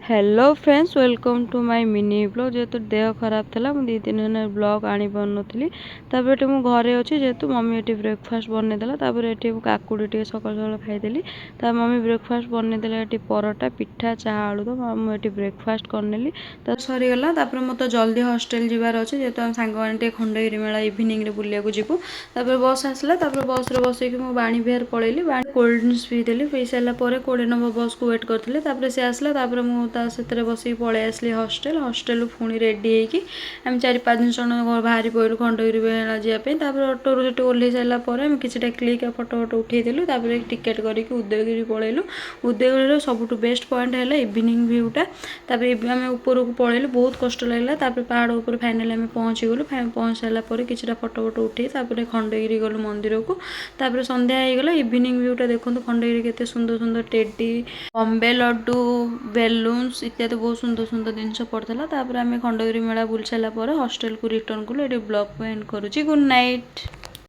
Hello friends welcome to my mini blog जेहेतु देह खराब था मुझे 2-3 दिन ब्लॉग आनी पार्नी तापर ये घरे अच्छी जेहेतु मम्मी ये ब्रेकफास्ट बनईदेला ये काकुड़ी सकाल सकाल खाईदेली मम्मी ब्रेकफास्ट बनईदेला ये परोटा पिठा चाह आलू तो मुझे ब्रेकफास्ट करनेली तो सरीगला मत जल्दी हॉस्टल जीवार अच्छे जेहेतु आम सांग खंडगिरी मेला इवनिंग बुलाक जीवु बस आसला बस रे बस बाणी बिहार पलैली कोल्ड ड्रिंक्स पीदेली पी सारापर 20 नंबर बस को वेट करते सी आसला से बस पलि आसली हॉस्टल पुणी रेडी होगी आम 4-5 जन बाहरी पड़ू खंडगिरी मेला जावाई ऑटो से ओह्ल सारापर किसी क्लिक फटो फटो उठेदेलु टिकेट करके उदयगिरी पलैलु उदयगिरी सब बेस्ट पॉइंट है इवनिंग भ्यूटा आम ऊपर को पलैलु बहुत कष्ट लगला पहाड़ ऊपर फाइनाली आम पहुँची गलु पहुँच सारापर किसी फटो फटो उठे खंडगिरी गलु मंदिर को संध्या होगला इवनिंग भ्यूटा देखो खंडगिरी केते सुंदर सुंदर टेडी बॉम्बे लड्डू बेलून्स इत्यादि बहुत सुंदर सुंदर जिनस पड़ता आम खंडगिरी मेला बुल सारापर हॉस्टल को रिटर्न कलु ये ब्लॉग को एंड करुँची गुड नाइट।